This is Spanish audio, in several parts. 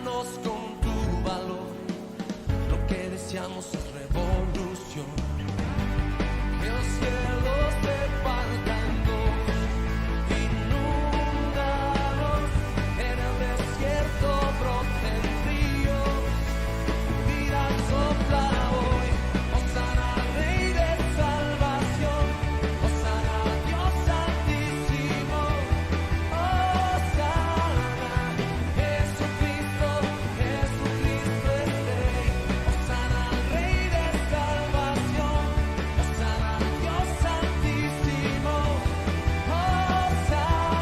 Llénanos con tu valor. Lo que deseamos es revolución. Que los cielos se partan en dos. Inúndanos en el desierto, broten ríos. Vida sopla hoy. Hosana, Rey de salvación. Hosana, Dios Santísimo. Hosana, Jesucristo, Jesucristo es Rey. Hosana, Rey de salvación. Hosana, Dios Santísimo. Hosana.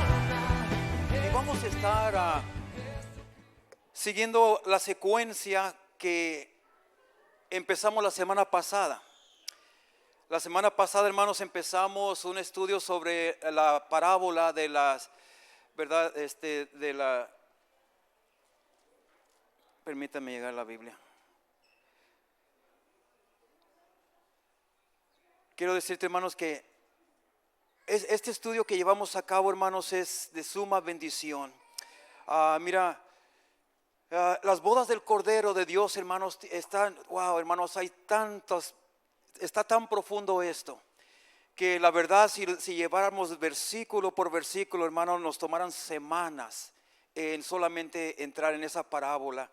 Y vamos a estar siguiendo la secuencia que empezamos la semana pasada. La semana pasada, hermanos, empezamos un estudio sobre la parábola de las, ¿verdad? Permítanme llegar a la Biblia. Quiero decirte, hermanos, que este estudio que llevamos a cabo, hermanos, es de suma bendición. Mira, las bodas del Cordero de Dios, hermanos, están, wow, hermanos, hay tantos, está tan profundo esto, que la verdad, si lleváramos versículo por versículo, hermanos, nos tomaran semanas en solamente entrar en esa parábola.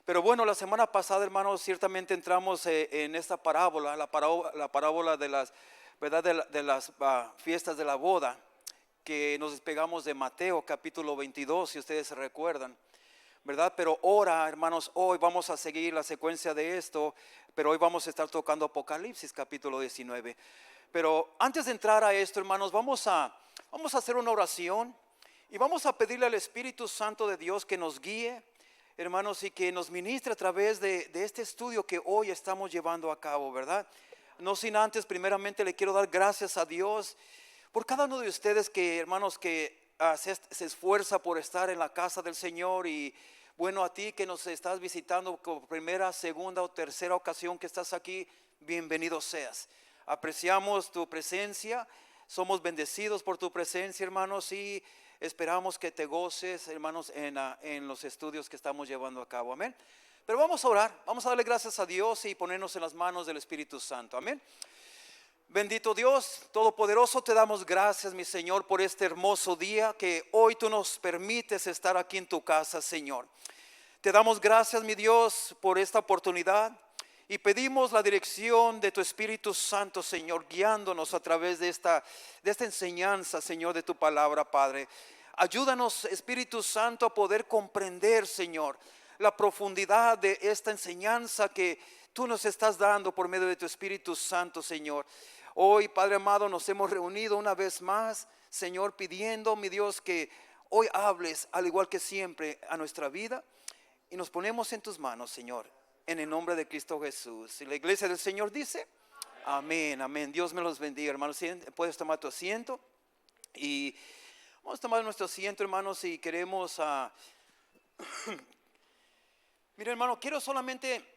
Pero bueno, la semana pasada, hermanos, ciertamente entramos en esta parábola, la parábola de las, ¿verdad? De las fiestas de la boda, que nos despegamos de Mateo capítulo 22, si ustedes se recuerdan, ¿verdad? Pero ahora, hermanos, hoy vamos a seguir la secuencia de esto, pero hoy vamos a estar tocando Apocalipsis capítulo 19. Pero antes de entrar a esto, hermanos, vamos a hacer una oración y vamos a pedirle al Espíritu Santo de Dios que nos guíe, hermanos, y que nos ministre a través de este estudio que hoy estamos llevando a cabo, ¿verdad? No sin antes, primeramente le quiero dar gracias a Dios por cada uno de ustedes que, hermanos, que se esfuerza por estar en la casa del Señor. Y bueno, a ti que nos estás visitando por primera, segunda o tercera ocasión que estás aquí, bienvenido seas. Apreciamos tu presencia, somos bendecidos por tu presencia, hermanos, y esperamos que te goces, hermanos, en los estudios que estamos llevando a cabo, amén. Pero vamos a orar, vamos a darle gracias a Dios y ponernos en las manos del Espíritu Santo, amén. Bendito Dios Todopoderoso, te damos gracias, mi Señor, por este hermoso día que hoy tú nos permites estar aquí en tu casa, Señor. Te damos gracias, mi Dios, por esta oportunidad y pedimos la dirección de tu Espíritu Santo, Señor, guiándonos a través de esta enseñanza, Señor, de tu palabra, Padre. Ayúdanos, Espíritu Santo, a poder comprender, Señor, la profundidad de esta enseñanza que tú nos estás dando por medio de tu Espíritu Santo, Señor. Hoy, Padre amado, nos hemos reunido una vez más, Señor, pidiendo, mi Dios, que hoy hables, al igual que siempre, a nuestra vida. Y nos ponemos en tus manos, Señor, en el nombre de Cristo Jesús. Y la iglesia del Señor dice, amén, amén. Dios me los bendiga, hermanos. Puedes tomar tu asiento. Y vamos a tomar nuestro asiento, hermanos, y queremos... Mira, hermano, quiero solamente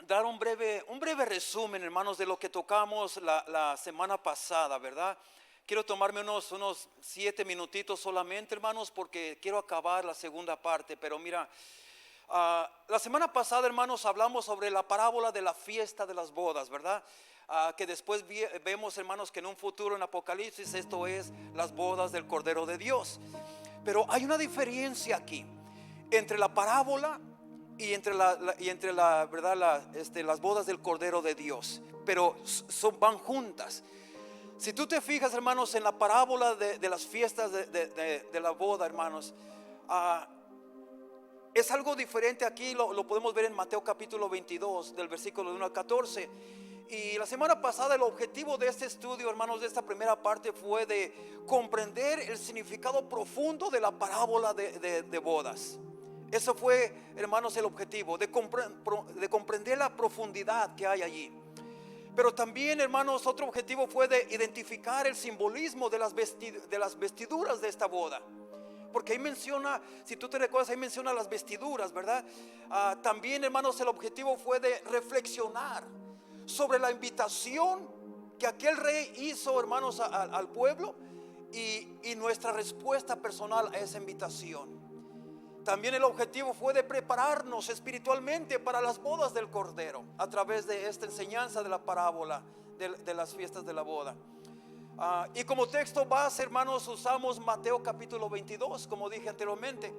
dar un breve resumen, hermanos, de lo que tocamos la semana pasada, ¿verdad? Quiero tomarme unos 7 minutitos solamente, hermanos, porque quiero acabar la segunda parte. Pero mira, la semana pasada, hermanos, hablamos sobre la parábola de la fiesta de las bodas, ¿verdad? Que después vemos, hermanos, que en un futuro en Apocalipsis esto es las bodas del Cordero de Dios. Pero hay una diferencia aquí entre la parábola y entre la verdad, las bodas del Cordero de Dios, pero van juntas. Si tú te fijas, hermanos, en la parábola de las fiestas de la boda, hermanos, es algo diferente aquí. Lo podemos ver en Mateo capítulo 22, del versículo 1 al 14. Y la semana pasada el objetivo de este estudio, hermanos, de esta primera parte fue de comprender el significado profundo de la parábola de bodas. Eso fue, hermanos, el objetivo, de comprender la profundidad que hay allí. Pero también, hermanos, otro objetivo fue de identificar el simbolismo de las vestiduras de esta boda. Porque ahí menciona, si tú te recuerdas, ahí menciona las vestiduras, ¿verdad? También, hermanos, el objetivo fue de reflexionar sobre la invitación que aquel rey hizo, hermanos, al pueblo y nuestra respuesta personal a esa invitación. también el objetivo fue de prepararnos espiritualmente para las bodas del Cordero a través de esta enseñanza de la parábola de las fiestas de la boda. Y como texto base, hermanos, usamos Mateo capítulo 22, como dije anteriormente,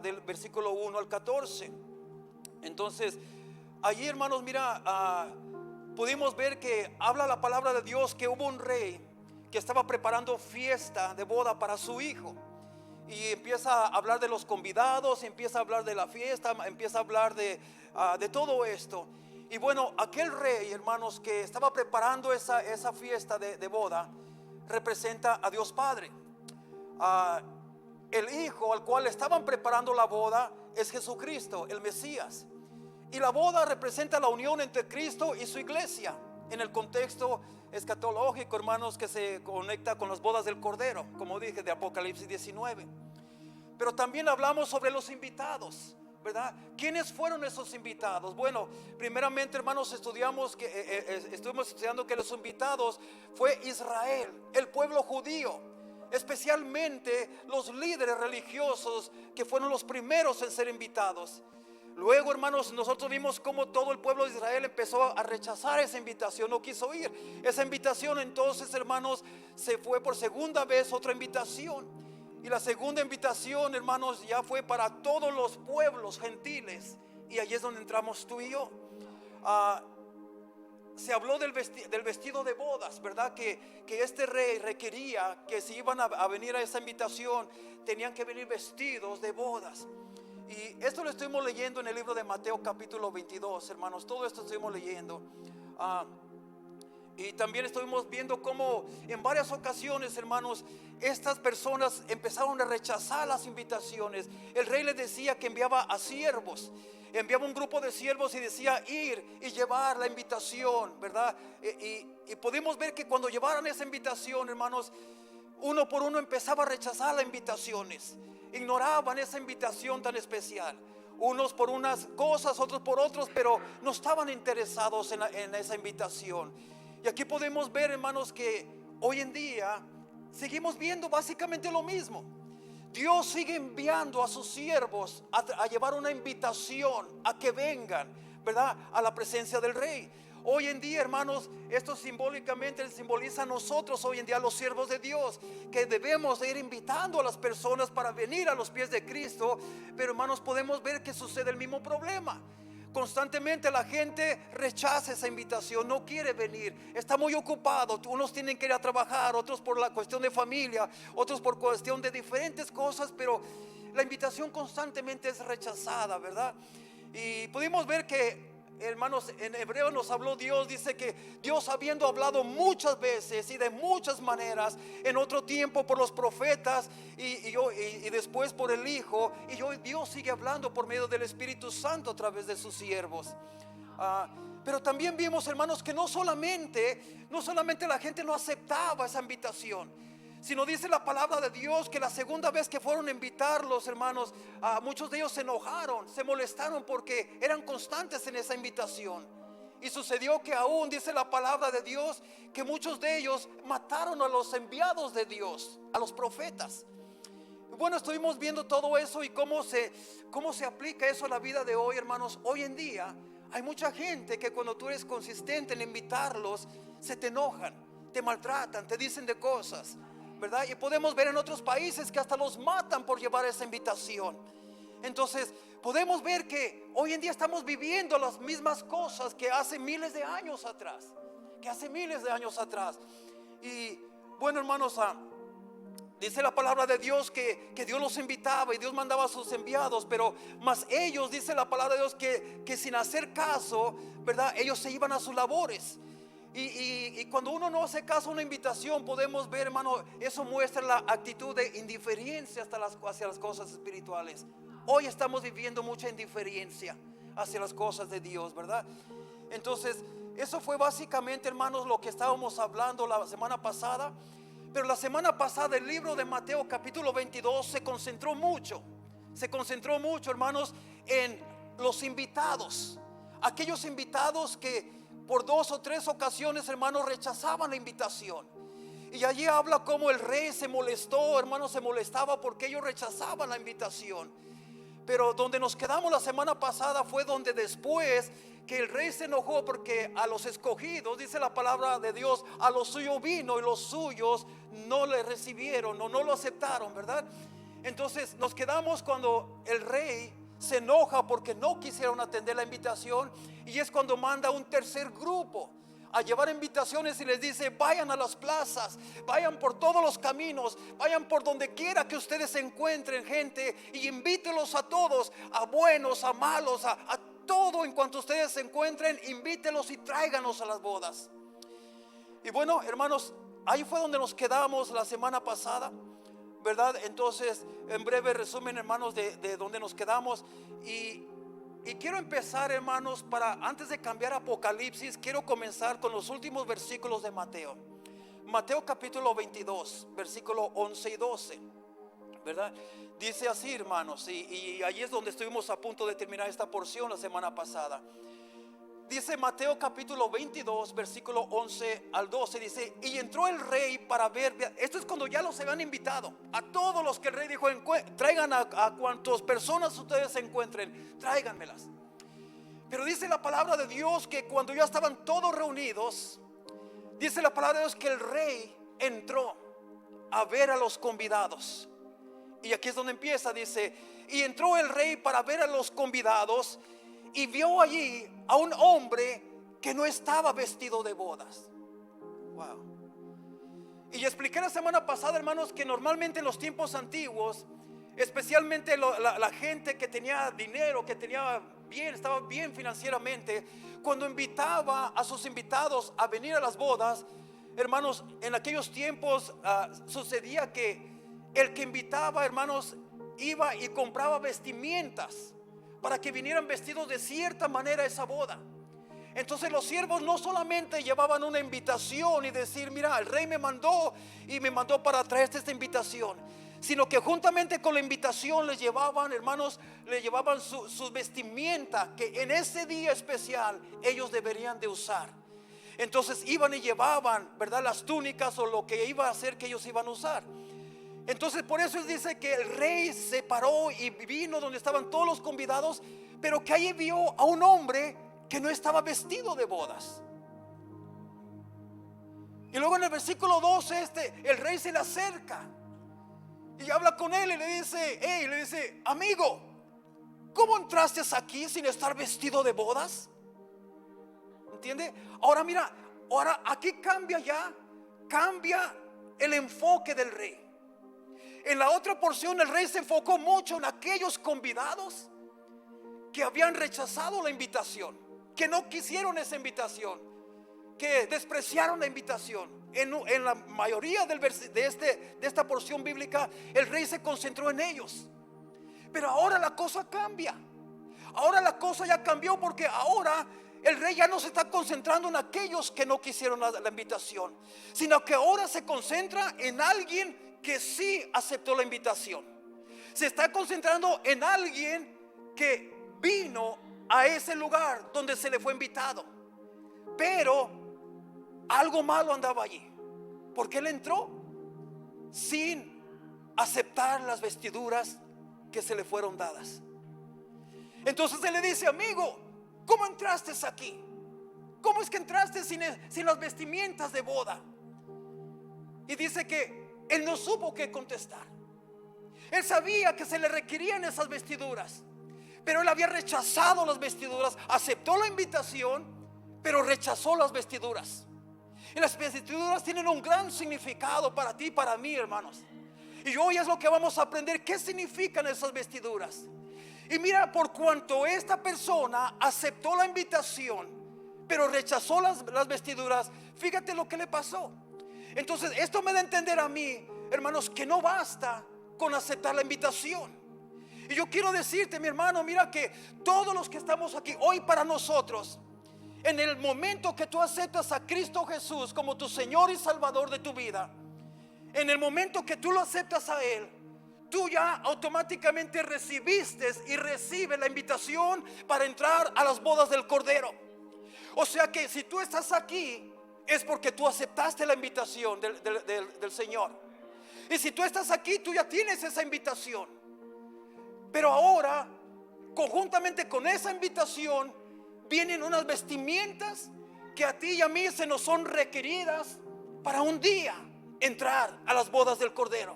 del versículo 1 al 14. Entonces, allí, hermanos, mira, pudimos ver que habla la palabra de Dios que hubo un rey que estaba preparando fiesta de boda para su hijo. Y empieza a hablar de los convidados, empieza a hablar de la fiesta, empieza a hablar de todo esto. Y bueno, aquel rey, hermanos, que estaba preparando esa fiesta de boda, representa a Dios Padre. El hijo al cual estaban preparando la boda es Jesucristo, el Mesías. Y la boda representa la unión entre Cristo y su iglesia, en el contexto escatológico, hermanos, que se conecta con las bodas del Cordero, como dije, de Apocalipsis 19. Pero también hablamos sobre los invitados, ¿verdad? ¿Quiénes fueron esos invitados? Bueno, primeramente, hermanos, estuvimos estudiando que los invitados fue Israel, el pueblo judío, especialmente los líderes religiosos que fueron los primeros en ser invitados. Luego, hermanos, nosotros vimos cómo todo el pueblo de Israel empezó a rechazar esa invitación, no quiso ir. Esa invitación, entonces, hermanos, se fue por segunda vez otra invitación. Y la segunda invitación, hermanos, ya fue para todos los pueblos gentiles. Y allí es donde entramos tú y yo. Se habló del vestido de bodas, ¿verdad? Que este rey requería que si iban a venir a esa invitación, tenían que venir vestidos de bodas. Y esto lo estuvimos leyendo en el libro de Mateo capítulo 22, hermanos. Todo esto estuvimos leyendo. Y también estuvimos viendo cómo en varias ocasiones, hermanos, estas personas empezaron a rechazar las invitaciones. El rey les decía que enviaba a siervos. Enviaba un grupo de siervos y decía ir y llevar la invitación, ¿verdad? Y pudimos ver que cuando llevaran esa invitación, hermanos, uno por uno empezaba a rechazar las invitaciones. Ignoraban esa invitación tan especial. Unos por unas cosas, otros por otros, pero no estaban interesados en esa invitación. Y aquí podemos ver, hermanos, que hoy en día seguimos viendo básicamente lo mismo. Dios sigue enviando a sus siervos a llevar una invitación a que vengan, ¿verdad?, a la presencia del rey. Hoy en día, hermanos, esto simbólicamente simboliza a nosotros hoy en día, los siervos de Dios, que debemos de ir invitando a las personas para venir a los pies de Cristo. Pero, hermanos, podemos ver que sucede el mismo problema. Constantemente la gente rechaza esa invitación, no quiere venir, está muy ocupado. Unos tienen que ir a trabajar, otros por la cuestión de familia, otros por cuestión de diferentes cosas, pero la invitación constantemente es rechazada, ¿verdad? Y pudimos ver que, hermanos, en Hebreo nos habló Dios. Dice que Dios, habiendo hablado muchas veces y de muchas maneras en otro tiempo por los profetas y después por el Hijo, y hoy Dios sigue hablando por medio del Espíritu Santo a través de sus siervos. Pero también vimos, hermanos, que no solamente la gente no aceptaba esa invitación, sino dice la palabra de Dios que la segunda vez que fueron a invitarlos, hermanos, muchos de ellos se enojaron, se molestaron porque eran constantes en esa invitación. Y sucedió que aún dice la palabra de Dios que muchos de ellos mataron a los enviados de Dios, a los profetas. Bueno, estuvimos viendo todo eso y cómo se aplica eso a la vida de hoy, hermanos. Hoy en día hay mucha gente que cuando tú eres consistente en invitarlos, se te enojan, te maltratan, te dicen de cosas, ¿verdad? Y podemos ver en otros países que hasta los matan por llevar esa invitación. Entonces podemos ver que hoy en día estamos viviendo las mismas cosas que hace miles de años atrás. Y bueno, hermanos, dice la palabra de Dios que Dios los invitaba y Dios mandaba a sus enviados, pero más ellos, dice la palabra de Dios, que sin hacer caso, ¿verdad?, ellos se iban a sus labores. Y cuando uno no hace caso a una invitación, podemos ver, hermano, eso muestra la actitud de indiferencia hacia las cosas espirituales. Hoy estamos viviendo mucha indiferencia hacia las cosas de Dios, ¿verdad? Entonces, eso fue básicamente, hermanos, lo que estábamos hablando la semana pasada. Pero la semana pasada el libro de Mateo capítulo 22 se concentró mucho, hermanos, en los invitados. Aquellos invitados que por 2 o 3 ocasiones, hermanos, rechazaban la invitación. Y allí habla cómo el rey se molestó, hermanos, se molestaba porque ellos rechazaban la invitación. Pero donde nos quedamos la semana pasada fue donde después que el rey se enojó porque a los escogidos, dice la palabra de Dios, a los suyos vino y los suyos no le recibieron o no lo aceptaron, ¿verdad? Entonces nos quedamos cuando el rey se enoja porque no quisieron atender la invitación, y es cuando manda un tercer grupo a llevar invitaciones y les dice: vayan a las plazas, vayan por todos los caminos, vayan por donde quiera que ustedes se encuentren, gente, y invítelos a todos, a buenos, a malos, a todo en cuanto ustedes se encuentren, invítelos y tráiganos a las bodas. Y bueno, hermanos, ahí fue donde nos quedamos la semana pasada, ¿verdad? Entonces, en breve resumen, hermanos, de donde nos quedamos. Y quiero empezar, hermanos, antes de cambiar Apocalipsis, quiero comenzar con los últimos versículos de Mateo. Mateo capítulo 22, versículo 11 y 12, ¿verdad? Dice así, hermanos, y ahí es donde estuvimos a punto de terminar esta porción la semana pasada. Dice Mateo capítulo 22, versículo 11 al 12, dice: y entró el rey para ver. Esto es cuando ya los habían invitado, a todos los que el rey dijo: traigan a cuantas personas ustedes se encuentren, tráiganmelas. Pero dice la palabra de Dios que cuando ya estaban todos reunidos, dice la palabra de Dios que el rey entró a ver a los convidados. Y aquí es donde empieza, dice: y entró el rey para ver a los convidados, y vio allí a un hombre que no estaba vestido de bodas. Wow. Y expliqué la semana pasada, hermanos, que normalmente en los tiempos antiguos, especialmente la gente que tenía dinero, que tenía bien, estaba bien financieramente, cuando invitaba a sus invitados a venir a las bodas, hermanos, en aquellos tiempos sucedía que el que invitaba, hermanos, iba y compraba vestimientas para que vinieran vestidos de cierta manera a esa boda. Entonces los siervos no solamente llevaban una invitación y decir: mira, el rey me mandó y me mandó para traerte esta invitación, sino que juntamente con la invitación les llevaban, hermanos, le llevaban sus vestimentas que en ese día especial ellos deberían de usar. Entonces iban y llevaban, ¿verdad?, las túnicas o lo que iba a hacer que ellos iban a usar. Entonces por eso dice que el rey se paró y vino donde estaban todos los convidados, pero que ahí vio a un hombre que no estaba vestido de bodas. Y luego en el versículo 12 el rey se le acerca y habla con él y le dice: amigo, ¿cómo entraste aquí sin estar vestido de bodas? ¿Entiende? Ahora mira, ahora aquí cambia el enfoque del rey. En la otra porción el rey se enfocó mucho en aquellos convidados que habían rechazado la invitación, que no quisieron esa invitación, que despreciaron la invitación. En la mayoría de esta porción bíblica el rey se concentró en ellos. Pero ahora la cosa cambia. Ahora la cosa ya cambió, porque ahora el rey ya no se está concentrando en aquellos que no quisieron la invitación, sino que ahora se concentra en alguien que sí aceptó la invitación. Se está concentrando en alguien que vino a ese lugar donde se le fue invitado, pero algo malo andaba allí, porque él entró sin aceptar las vestiduras que se le fueron dadas. Entonces él le dice: amigo, ¿cómo entraste aquí? ¿Cómo es que entraste sin las vestimentas de boda? Y dice que él no supo qué contestar. Él sabía que se le requerían esas vestiduras, pero él había rechazado las vestiduras. Aceptó la invitación, pero rechazó las vestiduras. Y las vestiduras tienen un gran significado para ti y para mí, hermanos. Y hoy es lo que vamos a aprender: qué significan esas vestiduras. Y mira, por cuanto esta persona aceptó la invitación, pero rechazó las vestiduras, fíjate lo que le pasó. Entonces esto me da a entender a mí, hermanos, que no basta con aceptar la invitación. Y yo quiero decirte, mi hermano, mira que todos los que estamos aquí hoy, para nosotros, en el momento que tú aceptas a Cristo Jesús como tu Señor y Salvador de tu vida, en el momento que tú lo aceptas a Él, tú ya automáticamente recibiste y recibes la invitación para entrar a las bodas del Cordero. O sea que si tú estás aquí, es porque tú aceptaste la invitación del Señor. Y si tú estás aquí, tú ya tienes esa invitación. Pero ahora conjuntamente con esa invitación vienen unas vestimentas que a ti y a mí se nos son requeridas para un día entrar a las bodas del Cordero.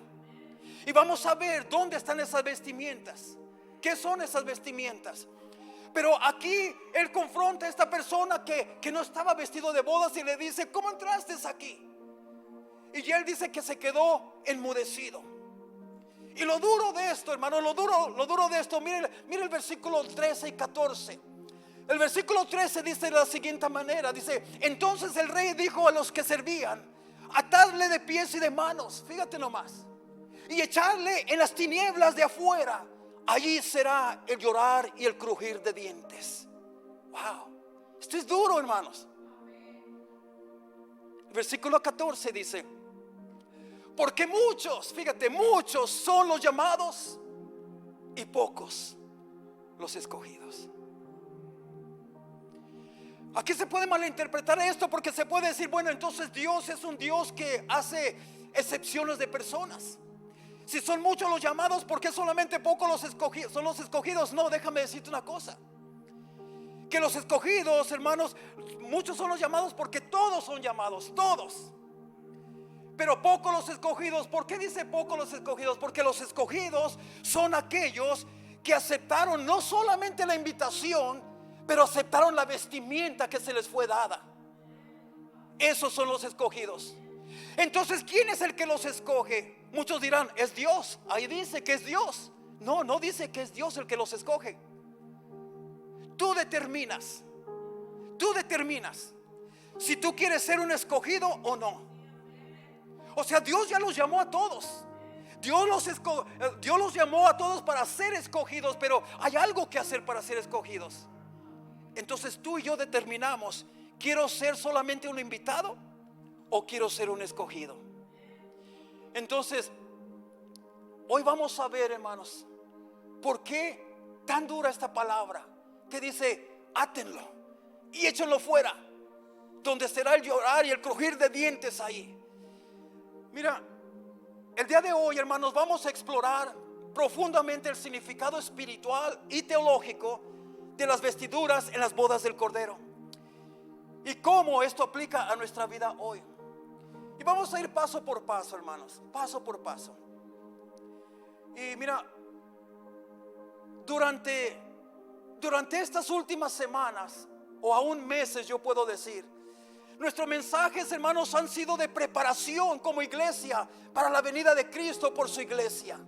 Y vamos a ver dónde están esas vestimentas, qué son esas vestimentas. Pero aquí él confronta a esta persona que no estaba vestido de bodas y le dice: ¿cómo entraste aquí? Y él dice que se quedó enmudecido. Y lo duro de esto, hermano, lo duro de esto, mire el versículo 13 y 14. El versículo 13 dice de la siguiente manera, dice: entonces el rey dijo a los que servían: atadle de pies y de manos, fíjate nomás, y echarle en las tinieblas de afuera. Allí será el llorar y el crujir de dientes. Wow, esto es duro, hermanos. El versículo 14 dice: porque muchos, fíjate, muchos son los llamados y pocos los escogidos. Aquí se puede malinterpretar esto, porque se puede decir: bueno, entonces Dios es un Dios que hace excepciones de personas. Si son muchos los llamados, ¿por qué solamente pocos son los escogidos? No, déjame decirte una cosa, que los escogidos, hermanos, muchos son los llamados porque todos son llamados, todos. Pero pocos los escogidos. ¿Por qué dice pocos los escogidos? Porque los escogidos son aquellos que aceptaron no solamente la invitación, pero aceptaron la vestimenta que se les fue dada. Esos son los escogidos. Entonces, ¿quién es el que los escoge? Muchos dirán: es Dios. Ahí dice que es Dios. No, no dice que es Dios el que los escoge. Tú determinas si tú quieres ser un escogido o no. O sea, Dios ya los llamó a todos. Dios los llamó a todos para ser escogidos, pero hay algo que hacer para ser escogidos. Entonces tú y yo determinamos: ¿quiero ser solamente un invitado o quiero ser un escogido? Entonces, hoy vamos a ver, hermanos, por qué tan dura esta palabra que dice: átenlo y échenlo fuera, donde será el llorar y el crujir de dientes ahí. Mira, el día de hoy, hermanos, vamos a explorar profundamente el significado espiritual y teológico de las vestiduras en las bodas del Cordero y cómo esto aplica a nuestra vida hoy. Y vamos a ir paso por paso, hermanos, paso por paso. Y mira, durante estas últimas semanas o aún meses, yo puedo decir, nuestros mensajes, hermanos, han sido de preparación como iglesia para la venida de Cristo por su iglesia.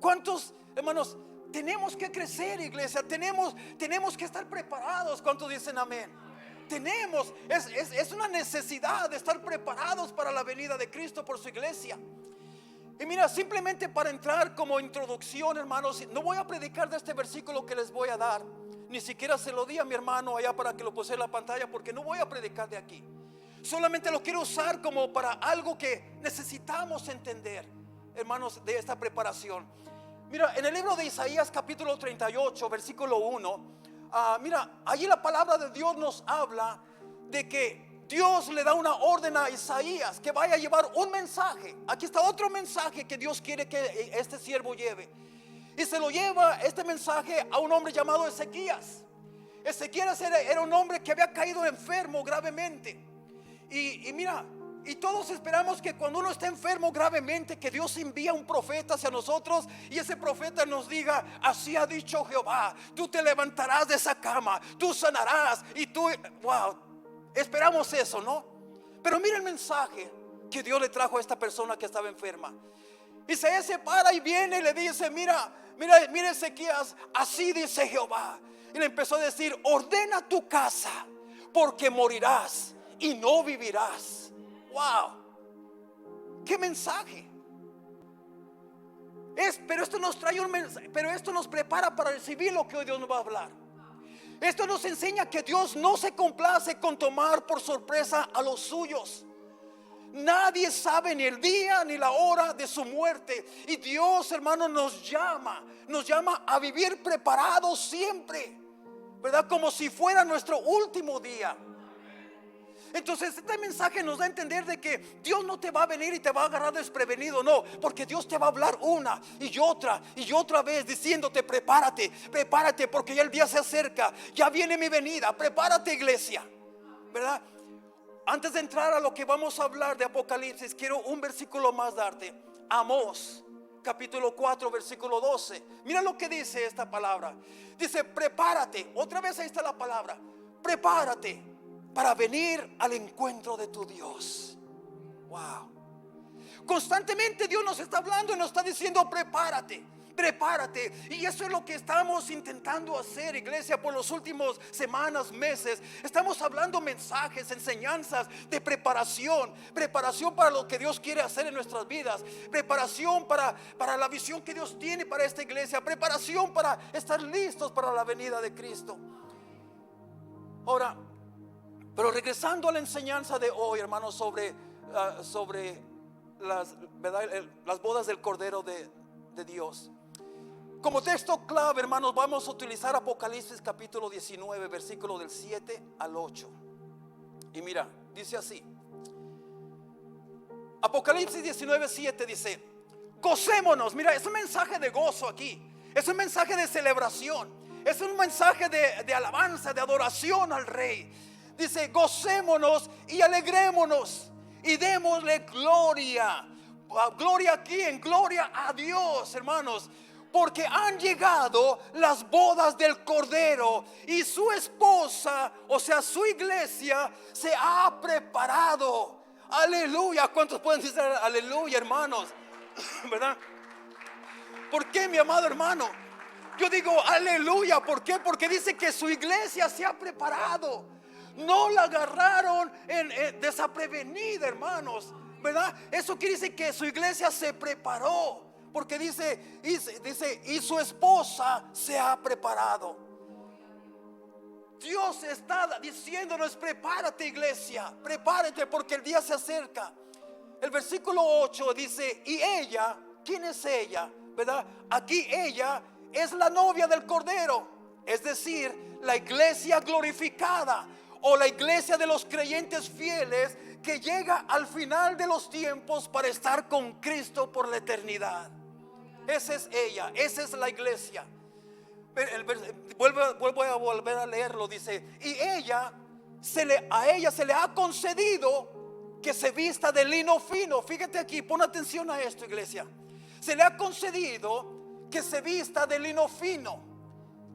¿Cuántos, hermanos, tenemos que crecer, iglesia? Tenemos que estar preparados. ¿Cuántos dicen amén? Es una necesidad de estar preparados para la venida de Cristo por su iglesia. Y mira, simplemente para entrar como introducción, hermanos, no voy a predicar de este versículo que les voy a dar. Ni siquiera se lo di a mi hermano allá para que lo pusiera en la pantalla, porque no voy a predicar de aquí. Solamente lo quiero usar como para algo que necesitamos entender, hermanos, de esta preparación. Mira, en el libro de Isaías capítulo 38 versículo 1, mira, allí la palabra de Dios nos habla de que Dios le da una orden a Isaías que vaya a llevar un mensaje. Aquí está otro mensaje que Dios quiere que este siervo lleve. Y se lo lleva este mensaje a un hombre llamado Ezequías. Ezequías era un hombre que había caído enfermo gravemente. Y mira, y todos esperamos que cuando uno está enfermo gravemente, que Dios envía un profeta hacia nosotros y ese profeta nos diga: así ha dicho Jehová, tú te levantarás de esa cama, tú sanarás y tú, wow, esperamos eso, ¿no? Pero mira el mensaje que Dios le trajo a esta persona que estaba enferma. Isaías se para y viene y le dice: mira Ezequías, así dice Jehová. Y le empezó a decir: ordena tu casa, porque morirás y no vivirás. Wow, qué mensaje. Pero esto nos trae un mensaje, pero esto nos prepara para recibir lo que hoy Dios nos va a hablar. Esto nos enseña que Dios no se complace con tomar por sorpresa a los suyos. Nadie sabe ni el día ni la hora de su muerte. Y Dios, hermano, nos llama a vivir preparados siempre, ¿verdad? Como si fuera nuestro último día. Entonces este mensaje nos da a entender de que Dios no te va a venir y te va a agarrar desprevenido, no, porque Dios te va a hablar una y otra vez diciéndote: prepárate, prepárate, porque ya el día se acerca, ya viene mi venida, prepárate, iglesia, ¿verdad? Antes de entrar a lo que vamos a hablar de Apocalipsis, quiero un versículo más darte. Amós capítulo 4 versículo 12. Mira lo que dice esta palabra. Dice: prepárate, otra vez ahí está la palabra, prepárate para venir al encuentro de tu Dios. Wow. Constantemente Dios nos está hablando y nos está diciendo: prepárate, prepárate. Y eso es lo que estamos intentando hacer, iglesia, por los últimos semanas, meses. Estamos hablando mensajes, enseñanzas de preparación. Preparación para lo que Dios quiere hacer en nuestras vidas. Preparación para la visión que Dios tiene para esta iglesia. Preparación para estar listos para la venida de Cristo. Ahora, pero regresando a la enseñanza de hoy, hermanos, sobre las bodas del Cordero de Dios. Como texto clave, hermanos, vamos a utilizar Apocalipsis capítulo 19, versículo del 7 al 8. Y mira, dice así. Apocalipsis 19, 7 dice: gocémonos. Mira, es un mensaje de gozo aquí. Es un mensaje de celebración. Es un mensaje de alabanza, de adoración al Rey. Dice: gocémonos y alegrémonos y démosle gloria. Gloria a quién? Gloria a Dios, hermanos, porque han llegado las bodas del Cordero y su esposa, o sea, su iglesia, se ha preparado. Aleluya. ¿Cuántos pueden decir aleluya, hermanos? ¿Verdad? ¿Por qué, mi amado hermano? Yo digo aleluya. ¿Por qué? Porque dice que su iglesia se ha preparado. No la agarraron desaprevenida, hermanos, ¿verdad? Eso quiere decir que su iglesia se preparó. Porque dice, y su esposa se ha preparado. Dios está diciéndonos: prepárate, iglesia, prepárate, porque el día se acerca. El versículo 8 dice: y ella, ¿quién es ella? ¿Verdad? Aquí ella es la novia del Cordero, es decir, la iglesia glorificada, o la iglesia de los creyentes fieles que llega al final de los tiempos para estar con Cristo por la eternidad. Esa es ella, esa es la iglesia. Vuelvo a volver a leerlo. Dice: y a ella se le ha concedido que se vista de lino fino. Fíjate aquí, pon atención a esto, iglesia. Se le ha concedido que se vista de lino fino,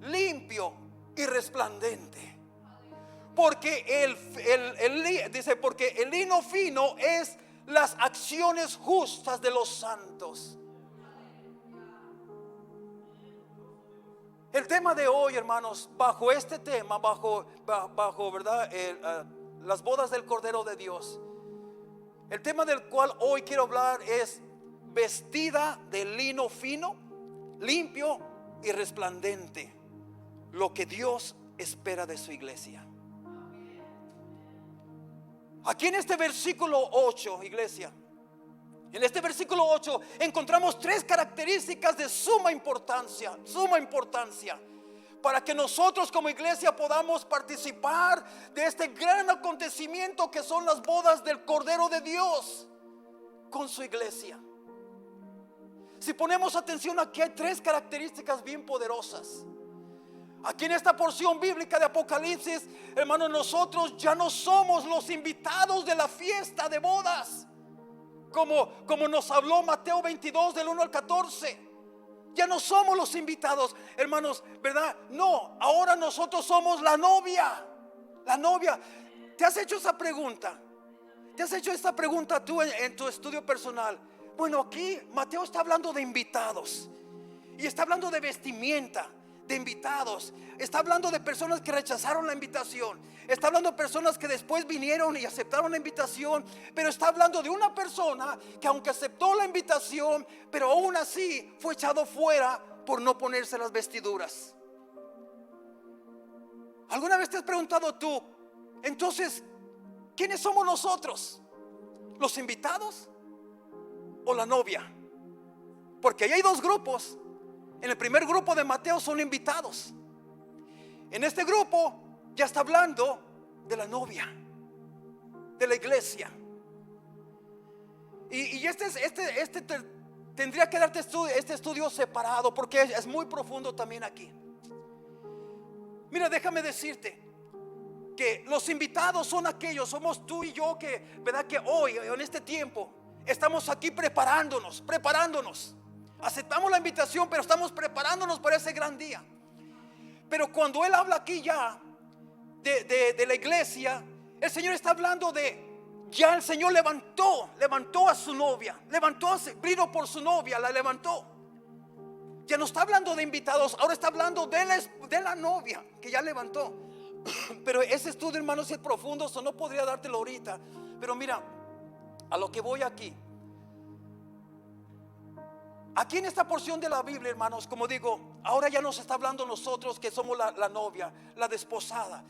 limpio y resplandente. Porque porque el lino fino es las acciones justas de los santos. El tema de hoy, hermanos, bajo este tema, bajo ¿verdad? Las bodas del Cordero de Dios. El tema del cual hoy quiero hablar es vestida de lino fino, limpio y resplandente. Lo que Dios espera de su iglesia. Aquí en este versículo 8, iglesia, en este versículo 8 encontramos tres características de suma importancia, para que nosotros como iglesia podamos participar de este gran acontecimiento que son las bodas del Cordero de Dios con su iglesia. Si ponemos atención, aquí hay tres características bien poderosas. Aquí en esta porción bíblica de Apocalipsis, hermanos, nosotros ya no somos los invitados de la fiesta de bodas, como nos habló Mateo 22 del 1 al 14. Ya no somos los invitados, hermanos, ¿verdad? No, ahora nosotros somos la novia. La novia. ¿Te has hecho esa pregunta? ¿Te has hecho esta pregunta tú en tu estudio personal? Bueno, aquí Mateo está hablando de invitados y está hablando de vestimenta de invitados. Está hablando de personas que rechazaron la invitación. Está hablando de personas que después vinieron y aceptaron la invitación. Pero está hablando de una persona que, aunque aceptó la invitación, pero aún así fue echado fuera por no ponerse las vestiduras. ¿Alguna vez te has preguntado tú, entonces, quiénes somos nosotros? ¿Los invitados o la novia? Porque ahí hay dos grupos. En el primer grupo de Mateo son invitados. En este grupo ya está hablando de la novia. de la iglesia. Y tendría que darte este estudio separado, porque es muy profundo también aquí. Mira, déjame decirte que los invitados son aquellos, somos tú y yo, que, ¿verdad?, que hoy, en este tiempo, estamos aquí preparándonos. Aceptamos la invitación, pero estamos preparándonos para ese gran día. Pero cuando Él habla aquí ya de la iglesia, el Señor está hablando de, ya el Señor levantó a su novia, vino por su novia, la levantó. Ya no está hablando de invitados, ahora está hablando de la novia que ya levantó. Pero ese estudio, hermanos, es profundo, eso no podría dártelo ahorita. Pero mira, a lo que voy aquí en esta porción de la Biblia, hermanos, como digo, ahora ya nos está hablando nosotros que somos la novia, la desposada.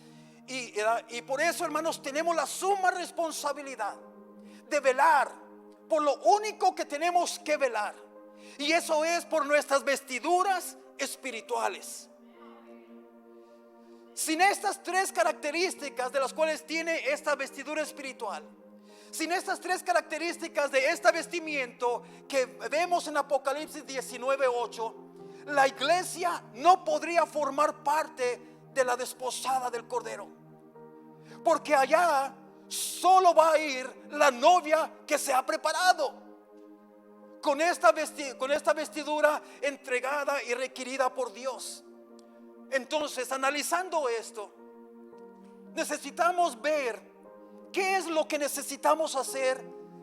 Y por eso, hermanos, tenemos la suma responsabilidad de velar por lo único que tenemos que velar, y eso es por nuestras vestiduras espirituales. Sin estas tres características de las cuales tiene esta vestidura espiritual, sin estas tres características de este vestimiento que vemos en Apocalipsis 19:8, la iglesia no podría formar parte de la desposada del Cordero, porque allá solo va a ir la novia que se ha preparado con esta vestidura entregada y requerida por Dios. Entonces, analizando esto, necesitamos ver qué es lo que necesitamos hacer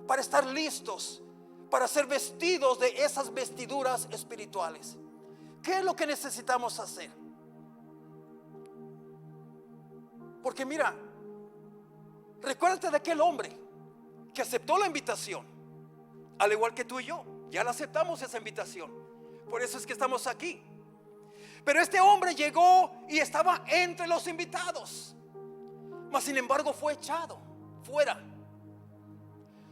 para estar listos, para ser vestidos de esas vestiduras espirituales. ¿Qué es lo que necesitamos hacer? Porque mira, recuérdate de aquel hombre que aceptó la invitación, al igual que tú y yo. Ya la aceptamos esa invitación, por eso es que estamos aquí. Pero este hombre llegó y estaba entre los invitados, mas sin embargo fue echado fuera.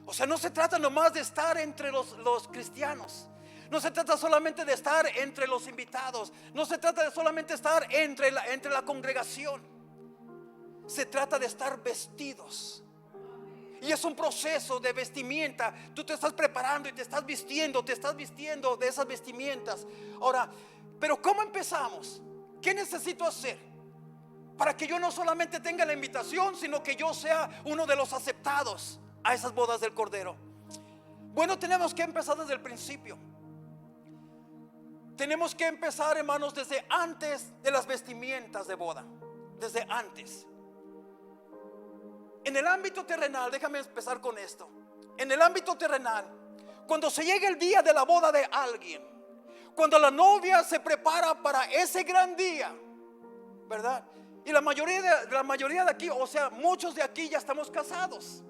O sea, no se trata nomás de estar entre los cristianos, no se trata solamente de estar entre los invitados, no se trata de solamente estar entre la congregación. Se trata de estar vestidos. Y es un proceso de vestimenta. Tú te estás preparando y te estás vistiendo de esas vestimentas. Ahora, pero ¿cómo empezamos? ¿Qué necesito hacer para que yo no solamente tenga la invitación, sino que yo sea uno de los aceptados a esas bodas del Cordero? Bueno, tenemos que empezar desde el principio. Tenemos que empezar, hermanos, desde antes de las vestimentas de boda. Desde antes. En el ámbito terrenal, déjame empezar con esto. En el ámbito terrenal, cuando se llega el día de la boda de alguien, cuando la novia se prepara para ese gran día, ¿verdad? Y la mayoría de aquí, o sea, muchos de aquí ya estamos casados.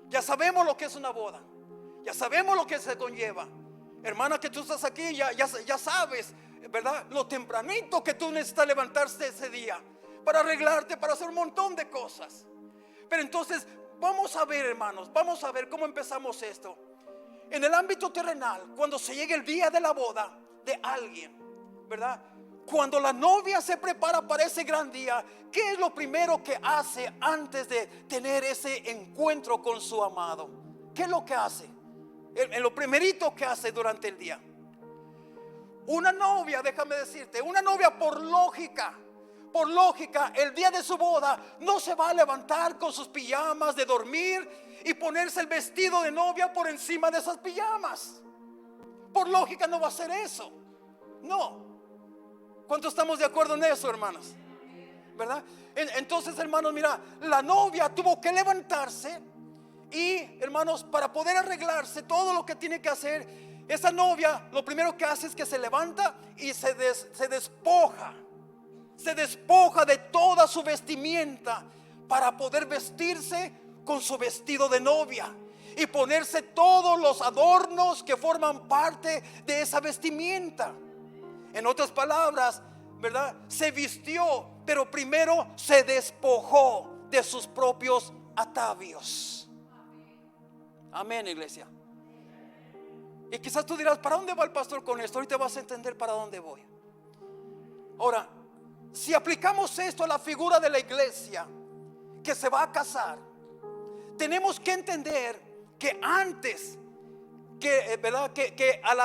Ya sabemos lo que es una boda. Ya sabemos lo que se conlleva. Hermana, que tú estás aquí, ya sabes, ¿verdad? Lo tempranito que tú necesitas levantarte ese día para arreglarte, para hacer un montón de cosas. Pero entonces vamos a ver, hermanos, vamos a ver cómo empezamos esto. En el ámbito terrenal, cuando se llegue el día de la boda de alguien, ¿verdad? Cuando la novia se prepara para ese gran día, ¿qué es lo primero que hace antes de tener ese encuentro con su amado? ¿Qué es lo que hace? Lo primerito que hace durante el día. Una novia, déjame decirte, una novia por lógica, el día de su boda no se va a levantar con sus pijamas de dormir y ponerse el vestido de novia por encima de esas pijamas. Por lógica no va a hacer eso. No. ¿Cuántos estamos de acuerdo en eso, hermanos? ¿Verdad? Entonces, hermanos, mira, la novia tuvo que levantarse y, hermanos, para poder arreglarse todo lo que tiene que hacer, esa novia lo primero que hace es que se levanta y se despoja. Se despoja de toda su vestimenta para poder vestirse con su vestido de novia y ponerse todos los adornos que forman parte de esa vestimenta. En otras palabras, ¿verdad? Se vistió, pero primero se despojó de sus propios atavios. Amén, iglesia. Y quizás tú dirás, ¿para dónde va el pastor con esto? Ahorita vas a entender para dónde voy. Ahora, si aplicamos esto a la figura de la iglesia que se va a casar, tenemos que entender que antes ¿verdad? Que al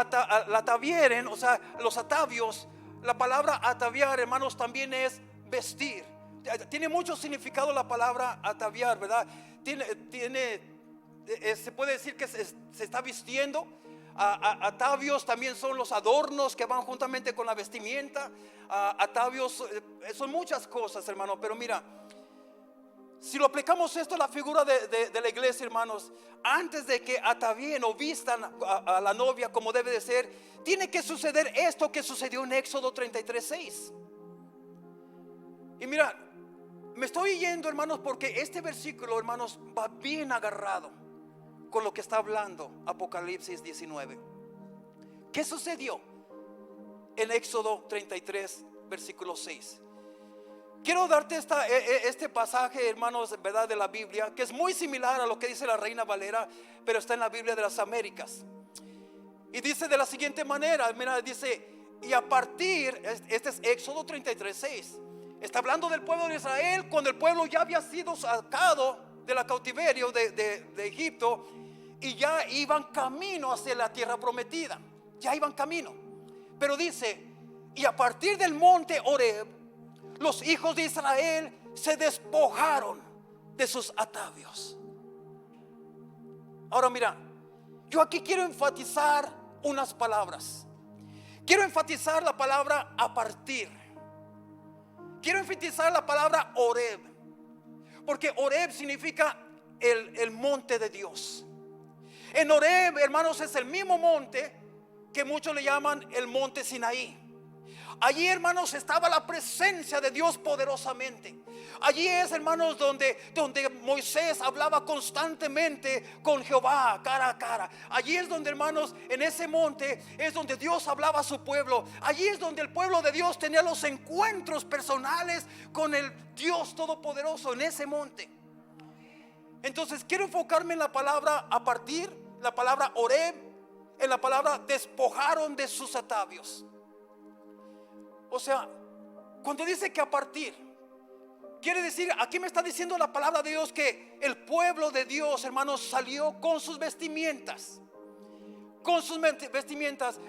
atavieren, o sea, los atavios, la palabra ataviar, hermanos, también es vestir. Tiene mucho significado la palabra ataviar, ¿verdad? Se puede decir que se está vistiendo. Atavios también son los adornos que van juntamente con la vestimenta. Atavios son muchas cosas, hermano, pero mira, si lo aplicamos esto a la figura de la iglesia, hermanos, antes de que atavíen o vistan a la novia como debe de ser, tiene que suceder esto que sucedió en Éxodo 33:6. Y mira, me estoy yendo, hermanos, porque este versículo, hermanos, va bien agarrado con lo que está hablando Apocalipsis 19. ¿Qué sucedió en Éxodo 33, versículo 6? Quiero darte este pasaje, hermanos, verdad, de la Biblia, que es muy similar a lo que dice la Reina Valera, pero está en la Biblia de las Américas. Y dice de la siguiente manera, mira, dice, y a partir, este es Éxodo 33:6, está hablando del pueblo de Israel, cuando el pueblo ya había sido sacado de la cautiverio de Egipto, y ya iban camino hacia la tierra prometida, ya iban camino. Pero dice, y a partir del monte Horeb, los hijos de Israel se despojaron de sus atavios. Ahora mira, yo aquí quiero enfatizar unas palabras. Quiero enfatizar la palabra a partir. Quiero enfatizar la palabra Horeb, porque Horeb significa el monte de Dios. En Horeb, hermanos, es el mismo monte que muchos le llaman el monte Sinaí. Allí, hermanos, estaba la presencia de Dios poderosamente. Allí es, hermanos, donde Moisés hablaba constantemente con Jehová cara a cara. Allí es donde, hermanos, en ese monte es donde Dios hablaba a su pueblo. Allí es donde el pueblo de Dios tenía los encuentros personales con el Dios todopoderoso, en ese monte. Entonces quiero enfocarme en la palabra a partir, la palabra Horeb, en la palabra despojaron de sus atavios. O sea, cuando dice que a partir, quiere decir, aquí me está diciendo la palabra de Dios que el pueblo de Dios, hermanos, salió con sus vestimientas. Con sus vestimientas.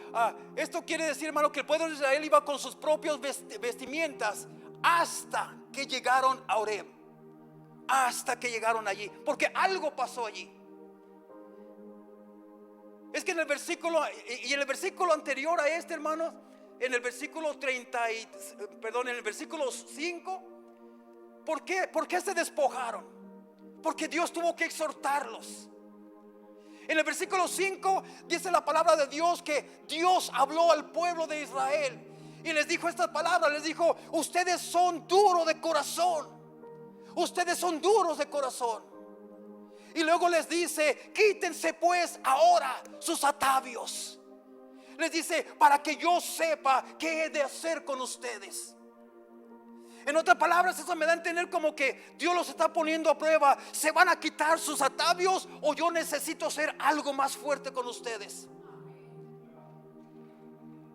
Esto quiere decir, hermano, que el pueblo de Israel iba con sus propios vestimientas hasta que llegaron a Horeb. Hasta que llegaron allí, porque algo pasó allí. Es que en el versículo, y en el versículo anterior a este, hermanos, en el versículo en el versículo 5, ¿por qué se despojaron? Porque Dios tuvo que exhortarlos. En el versículo 5 dice la palabra de Dios que Dios habló al pueblo de Israel y les dijo estas palabras, les dijo, ustedes son duros de corazón. Ustedes son duros de corazón. Y luego les dice, quítense pues ahora sus atavios. Les dice, para que yo sepa qué he de hacer con ustedes. En otras palabras, eso me da a entender como que Dios los está poniendo a prueba. ¿Se van a quitar sus atavios o yo necesito ser algo más fuerte con ustedes?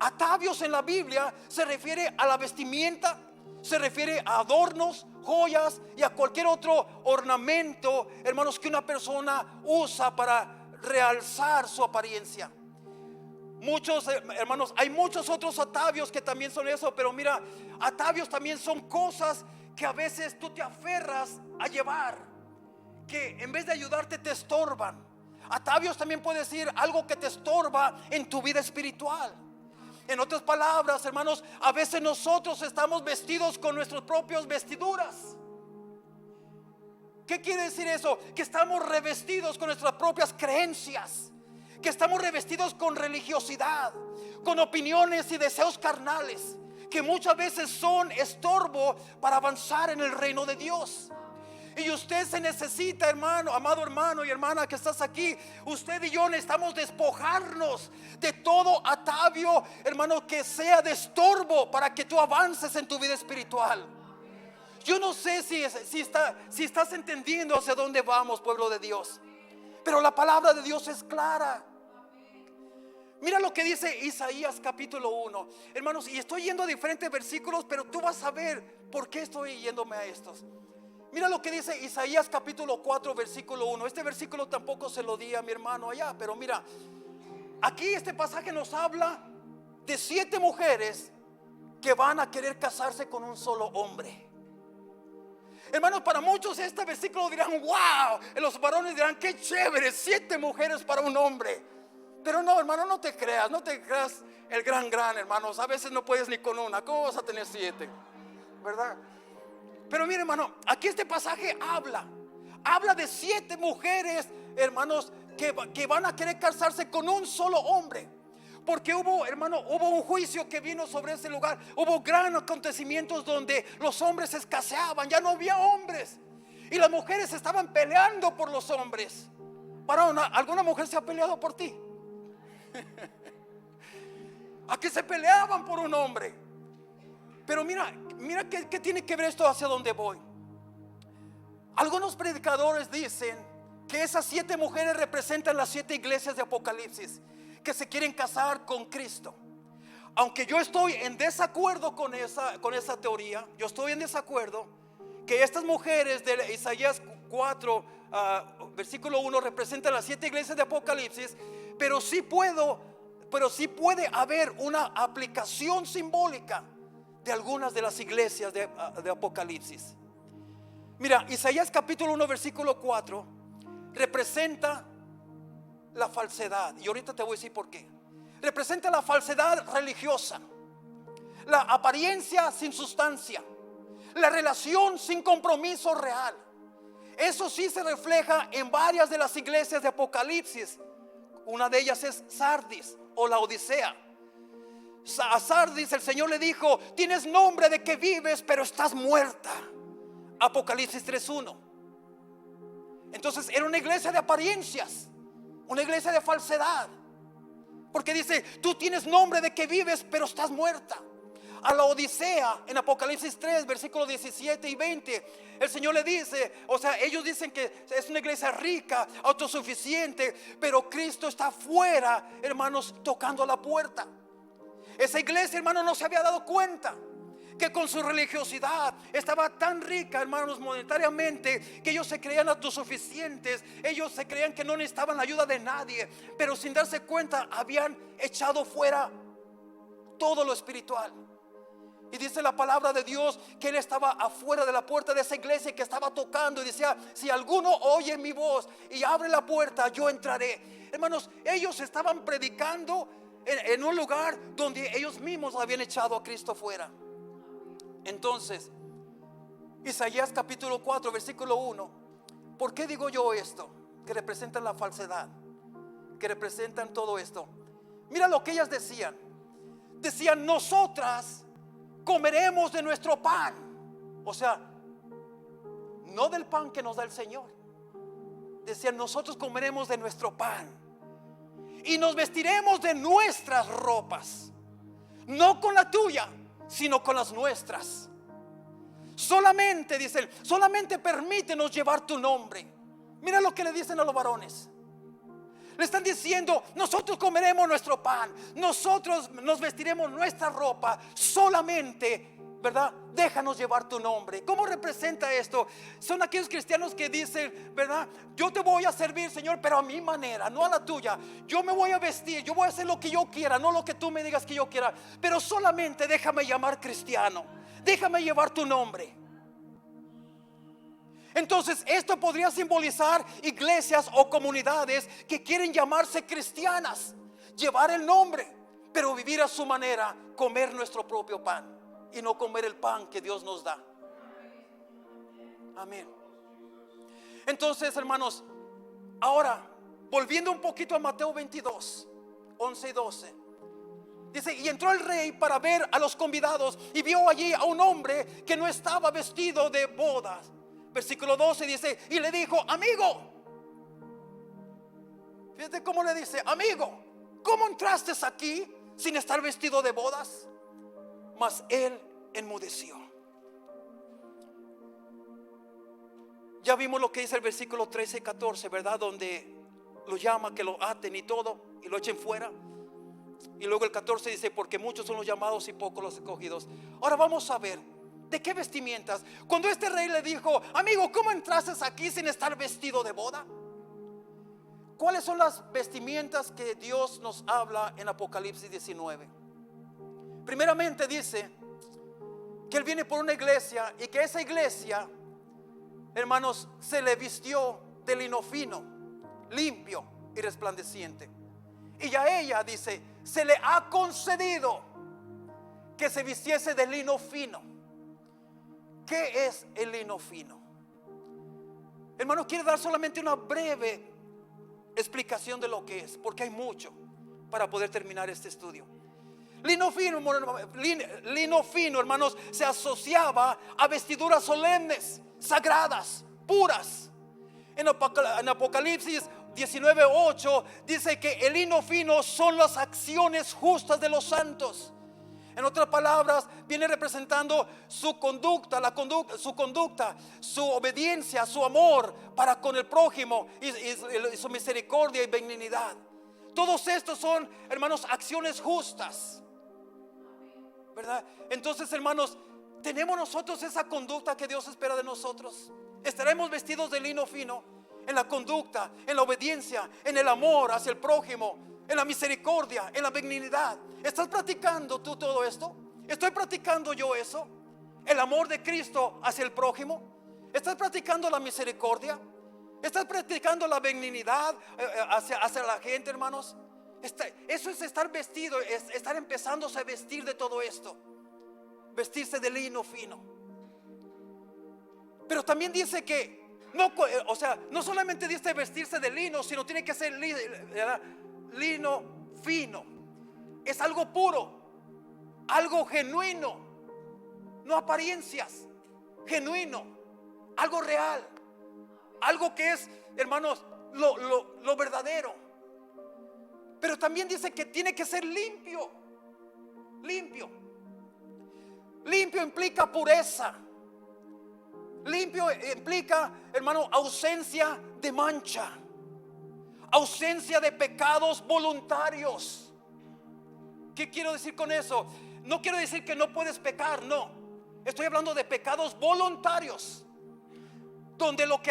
Atavios en la Biblia se refiere a la vestimenta, se refiere a adornos, joyas y a cualquier otro ornamento, hermanos, que una persona usa para realzar su apariencia. Muchos, hermanos, hay muchos otros atavios que también son eso, pero mira, atavios también son cosas que a veces tú te aferras a llevar, que en vez de ayudarte te estorban. Atavios también puede decir algo que te estorba en tu vida espiritual. En otras palabras, hermanos, a veces nosotros estamos vestidos con nuestras propias vestiduras. ¿Qué quiere decir eso? Que estamos revestidos con nuestras propias creencias, que estamos revestidos con religiosidad, con opiniones y deseos carnales, que muchas veces son estorbo para avanzar en el reino de Dios. Y usted se necesita, hermano, amado hermano y hermana que estás aquí, usted y yo necesitamos despojarnos de todo atavio, hermano, que sea de estorbo para que tú avances en tu vida espiritual. Yo no sé si estás entendiendo hacia dónde vamos, pueblo de Dios, pero la palabra de Dios es clara. Mira lo que dice Isaías capítulo 1, hermanos, y estoy yendo a diferentes versículos, pero tú vas a ver por qué estoy yéndome a estos. Mira lo que dice Isaías capítulo 4 versículo 1. Este versículo tampoco se lo di a mi hermano allá, pero mira, aquí este pasaje nos habla de 7 mujeres que van a querer casarse con un solo hombre. Hermanos, para muchos este versículo dirán: wow, los varones dirán: qué chévere, 7 mujeres para un hombre. Pero no, hermano, no te creas el gran, hermanos. A veces no puedes ni con una, ¿cómo vas a tener 7? ¿Verdad? Pero mire, hermano, aquí este pasaje habla de 7 mujeres, hermanos, que van a querer casarse con un solo hombre. Porque hubo un juicio que vino sobre ese lugar. Hubo gran acontecimientos donde los hombres escaseaban, ya no había hombres. Y las mujeres estaban peleando por los hombres. ¿Alguna mujer se ha peleado por ti? A que se peleaban por un hombre. Pero mira qué tiene que ver esto hacia donde voy. Algunos predicadores dicen que esas 7 mujeres representan las 7 iglesias de Apocalipsis, que se quieren casar con Cristo. Aunque yo estoy en desacuerdo con esa teoría, yo estoy en desacuerdo que estas mujeres de Isaías 4 versículo 1 representan las 7 iglesias de Apocalipsis, pero sí puede haber una aplicación simbólica de algunas de las iglesias de Apocalipsis. Mira, Isaías capítulo 1 versículo 4 representa la falsedad, y ahorita te voy a decir por qué. Representa la falsedad religiosa, la apariencia sin sustancia, la relación sin compromiso real. Eso sí se refleja en varias de las iglesias de Apocalipsis. Una de ellas es Sardis o la Odisea. A Sardis el Señor le dijo: tienes nombre de que vives, pero estás muerta. Apocalipsis 3:1. Entonces era una iglesia de apariencias, una iglesia de falsedad, porque dice: tú tienes nombre de que vives, pero estás muerta. A la Odisea en Apocalipsis 3 versículos 17 y 20 el Señor le dice, ellos dicen que es una iglesia rica, autosuficiente, pero Cristo está afuera, hermanos, tocando a la puerta. Esa iglesia, hermanos, no se había dado cuenta que con su religiosidad estaba tan rica, hermanos, monetariamente, que ellos se creían autosuficientes. Ellos se creían que no necesitaban la ayuda de nadie, pero sin darse cuenta habían echado fuera todo lo espiritual. Y dice la palabra de Dios que él estaba afuera de la puerta de esa iglesia, que estaba tocando y decía: si alguno oye mi voz y abre la puerta, yo entraré. Hermanos, ellos estaban predicando en un lugar donde ellos mismos habían echado a Cristo fuera. Entonces, Isaías capítulo 4 versículo 1. ¿Por qué digo yo esto? Que representan la falsedad, que representan todo esto. Mira lo que ellas decían. Decían: nosotras comeremos de nuestro pan. O sea, no del pan que nos da el Señor. Decían: nosotros comeremos de nuestro pan y nos vestiremos de nuestras ropas, no con la tuya, sino con las nuestras. Solamente, dicen, solamente permítenos llevar tu nombre. Mira lo que le dicen a los varones. Le están diciendo: nosotros comeremos nuestro pan, nosotros nos vestiremos nuestra ropa, solamente, ¿verdad? Déjanos llevar tu nombre. ¿Cómo representa esto? Son aquellos cristianos que dicen, ¿verdad? Yo te voy a servir, Señor, pero a mi manera, no a la tuya. Yo me voy a vestir, yo voy a hacer lo que yo quiera, no lo que tú me digas que yo quiera, pero solamente déjame llamar cristiano, déjame llevar tu nombre. Entonces esto podría simbolizar iglesias o comunidades que quieren llamarse cristianas, llevar el nombre, pero vivir a su manera, comer nuestro propio pan y no comer el pan que Dios nos da. Amén. Entonces, hermanos, ahora volviendo un poquito a Mateo 22, 11 y 12. Dice: y entró el rey para ver a los convidados y vio allí a un hombre que no estaba vestido de bodas. Versículo 12 dice: y le dijo: amigo. Fíjate cómo le dice: amigo, ¿cómo entraste aquí sin estar vestido de bodas? Mas él enmudeció. Ya vimos lo que dice el versículo 13 y 14, ¿verdad? Donde lo llama que lo aten y todo y lo echen fuera. Y luego el 14 dice: porque muchos son los llamados y pocos los escogidos. Ahora vamos a ver ¿De qué vestimientas? Cuando este rey le dijo: amigo, ¿cómo entraste aquí sin estar vestido de boda? ¿Cuáles son las vestimentas que Dios nos habla en Apocalipsis 19? Primeramente dice que Él viene por una iglesia y que esa iglesia, hermanos, se le vistió de lino fino, limpio y resplandeciente. Y a ella, dice, se le ha concedido que se vistiese de lino fino. ¿Qué es el lino fino? Hermano, quiero dar solamente una breve explicación de lo que es, porque hay mucho para poder terminar este estudio. Lino fino, hermanos, se asociaba a vestiduras solemnes, sagradas, puras. En Apocalipsis 19:8 dice que el lino fino son las acciones justas de los santos. En otras palabras, viene representando su conducta, su obediencia, su amor para con el prójimo y su misericordia y benignidad. Todos estos son, hermanos, acciones justas, ¿verdad? Entonces, hermanos, ¿tenemos nosotros esa conducta que Dios espera de nosotros? ¿Estaremos vestidos de lino fino en la conducta, en la obediencia, en el amor hacia el prójimo, en la misericordia, en la benignidad? ¿Estás practicando tú todo esto? ¿Estoy practicando yo eso? ¿El amor de Cristo hacia el prójimo? ¿Estás practicando la misericordia? ¿Estás practicando la benignidad hacia la gente, hermanos? Eso es estar vestido, es estar empezándose a vestir de todo esto. Vestirse de lino fino. Pero también dice que no solamente dice vestirse de lino, sino tiene que ser lino fino. Es algo puro, algo genuino, no apariencias, genuino, algo real, algo que es, hermanos, lo verdadero. Pero también dice que tiene que ser limpio. Limpio implica pureza. Limpio implica, hermano, ausencia de mancha, ausencia de pecados voluntarios. ¿Qué quiero decir con eso? No quiero decir que no puedes pecar, no. Estoy hablando de pecados voluntarios, donde lo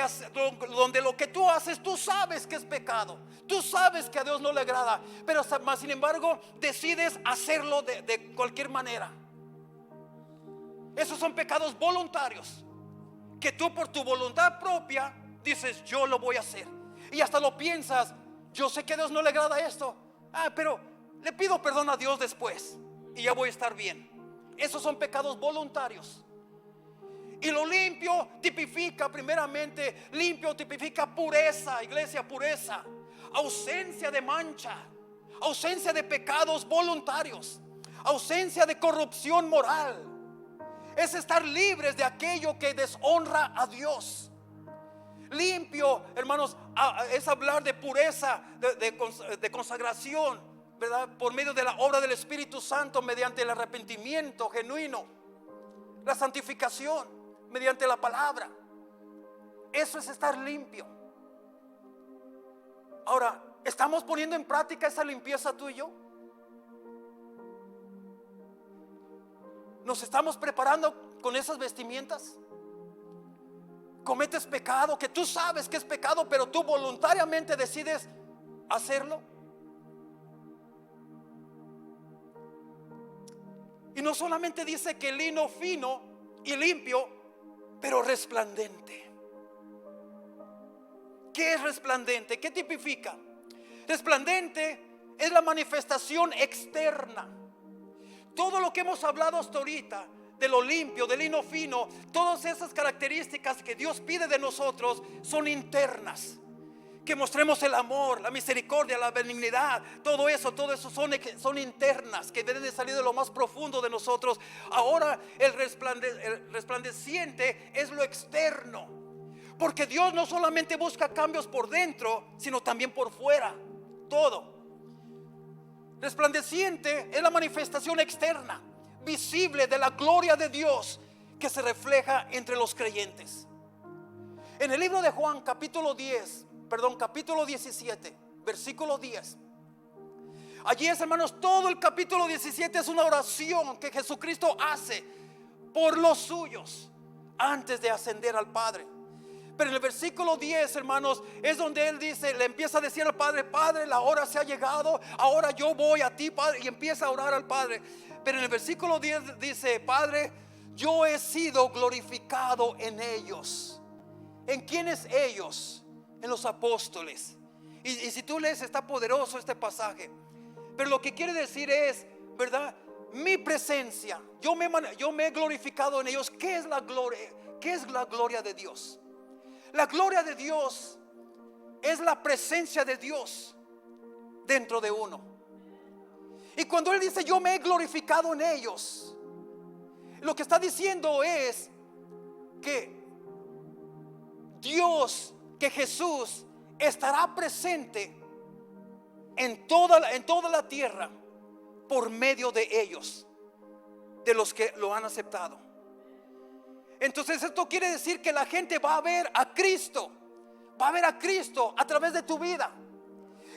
que tú haces, tú sabes que es pecado, tú sabes que a Dios no le agrada, pero más sin embargo decides hacerlo de cualquier manera. Esos son pecados voluntarios, que tú por tu voluntad propia dices: yo lo voy a hacer. Y hasta lo piensas: yo sé que a Dios no le agrada esto, pero le pido perdón a Dios después y ya voy a estar bien. Esos son pecados voluntarios. Y lo limpio tipifica, primeramente, limpio tipifica pureza, iglesia, pureza, ausencia de mancha, ausencia de pecados voluntarios, ausencia de corrupción moral. Es estar libres de aquello que deshonra a Dios. Limpio, hermanos, es hablar de pureza, de consagración, ¿verdad? Por medio de la obra del Espíritu Santo, mediante el arrepentimiento genuino, la santificación mediante la palabra. Eso es estar limpio. Ahora, ¿estamos poniendo en práctica esa limpieza tú y yo? ¿Nos estamos preparando con esas vestimentas? ¿Cometes pecado que tú sabes que es pecado, pero tú voluntariamente decides hacerlo? Y no solamente dice que lino fino y limpio, pero resplandente. ¿Qué es resplandente? ¿Qué tipifica? Resplandente es la manifestación externa. Todo lo que hemos hablado hasta ahorita, de lo limpio, de lino fino, todas esas características que Dios pide de nosotros son internas. Que mostremos el amor, la misericordia, la benignidad, todo eso son internas, que deben de salir de lo más profundo de nosotros. Ahora el resplandeciente es lo externo, porque Dios no solamente busca cambios por dentro, sino también por fuera, todo. Resplandeciente es la manifestación externa, visible de la gloria de Dios que se refleja entre los creyentes. En el libro de Juan, capítulo 17, versículo 10. Allí es, hermanos, todo el capítulo 17 es una oración que Jesucristo hace por los suyos antes de ascender al Padre. Pero en el versículo 10, hermanos, es donde él dice, le empieza a decir al Padre: Padre, la hora se ha llegado, ahora yo voy a ti, Padre, y empieza a orar al Padre. Pero en el versículo 10 dice: Padre, yo he sido glorificado en ellos. ¿En quiénes ellos? En los apóstoles. Y si tú lees, está poderoso este pasaje. Pero lo que quiere decir es, ¿verdad? Mi presencia, yo me he glorificado en ellos. ¿Qué es la gloria? ¿Qué es la gloria de Dios? La gloria de Dios es la presencia de Dios dentro de uno. Y cuando él dice yo me he glorificado en ellos, lo que está diciendo es que Dios, que Jesús estará presente en toda la tierra por medio de ellos, de los que lo han aceptado. Entonces esto quiere decir que la gente va a ver a Cristo, va a ver a Cristo a través de tu vida.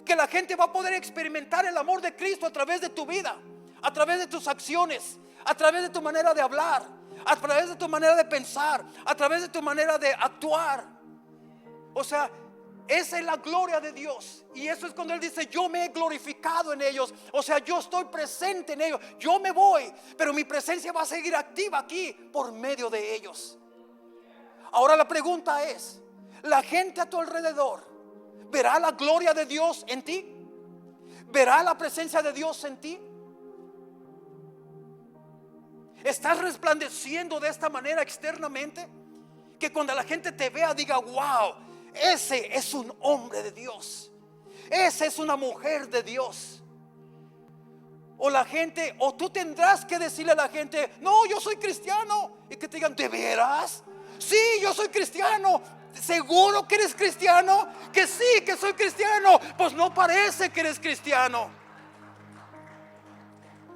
Que la gente va a poder experimentar el amor de Cristo a través de tu vida, a través de tus acciones, a través de tu manera de hablar, a través de tu manera de pensar, a través de tu manera de actuar. O sea, esa es la gloria de Dios. Y eso es cuando él dice yo me he glorificado en ellos. O sea, yo estoy presente en ellos. Yo me voy, pero mi presencia va a seguir activa aquí por medio de ellos. Ahora la pregunta es: ¿la gente a tu alrededor verá la gloria de Dios en ti? ¿Verá la presencia de Dios en ti? ¿Estás resplandeciendo de esta manera externamente? Que cuando la gente te vea diga: wow, ese es un hombre de Dios, esa es una mujer de Dios. O la gente, o tú tendrás que decirle a la gente: no, yo soy cristiano. Y que te digan: ¿de veras? Sí, yo soy cristiano. ¿Seguro que eres cristiano? Que sí, que soy cristiano. Pues no parece que eres cristiano.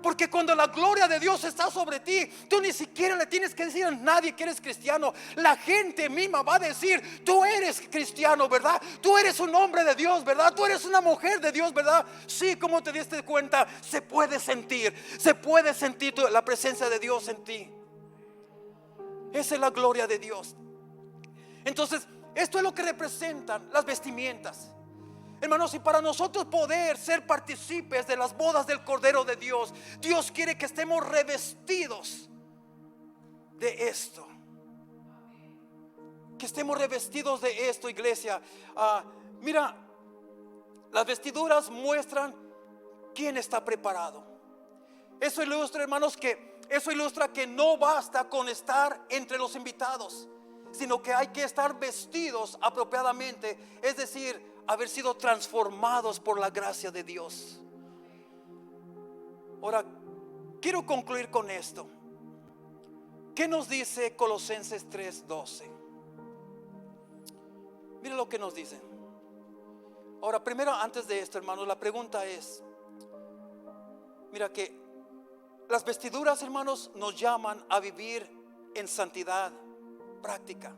Porque cuando la gloria de Dios está sobre ti, tú ni siquiera le tienes que decir a nadie que eres cristiano. La gente misma va a decir: tú eres cristiano, ¿verdad? Tú eres un hombre de Dios, ¿verdad? Tú eres una mujer de Dios, ¿verdad? Sí, como te diste cuenta, se puede sentir la presencia de Dios en ti. Esa es la gloria de Dios. Entonces, esto es lo que representan las vestimentas. Hermanos, y para nosotros poder ser partícipes de las bodas del Cordero de Dios, Dios quiere que estemos revestidos de esto. Que estemos revestidos de esto, iglesia. Mira, las vestiduras muestran quién está preparado. Eso ilustra, hermanos, que no basta con estar entre los invitados, sino que hay que estar vestidos apropiadamente, es decir, haber sido transformados por la gracia de Dios. Ahora, quiero concluir con esto. ¿Qué nos dice Colosenses 3:12? Mira lo que nos dice. Ahora, primero, antes de esto, hermanos, la pregunta es: mira que las vestiduras, hermanos, nos llaman a vivir en santidad práctica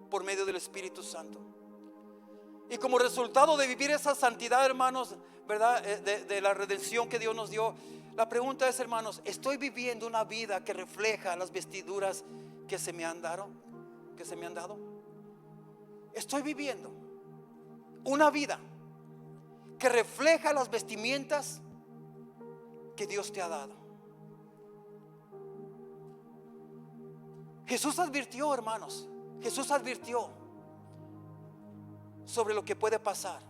por medio del Espíritu Santo. Y como resultado de vivir esa santidad, hermanos, ¿verdad? De la redención que Dios nos dio, la pregunta es, hermanos, ¿estoy viviendo una vida que refleja las vestiduras que se me han dado? ¿Estoy viviendo una vida que refleja las vestimentas que Dios te ha dado? Jesús advirtió, hermanos, Jesús advirtió sobre lo que puede pasar.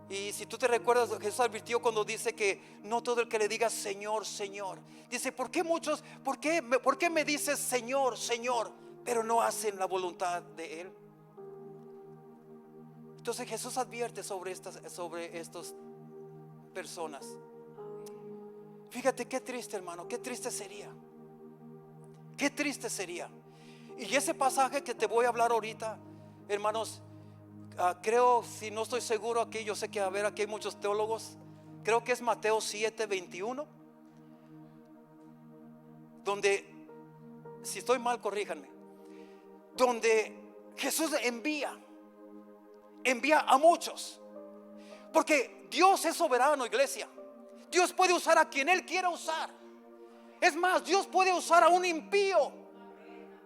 Y si tú te recuerdas, Jesús advirtió cuando dice que no todo el que le diga Señor, Señor. Dice: ¿por qué me dices Señor, Señor, pero no hacen la voluntad de Él? Entonces Jesús advierte sobre estas personas. Fíjate qué triste, hermano, qué triste sería. Qué triste sería. Y ese pasaje que te voy a hablar ahorita, hermanos, creo, si no estoy seguro aquí, yo sé que aquí hay muchos teólogos. Creo que es Mateo 7:21, donde, si estoy mal, corríjanme, donde Jesús envía a muchos, porque Dios es soberano, iglesia. Dios puede usar a quien Él quiera usar. Es más, Dios puede usar a un impío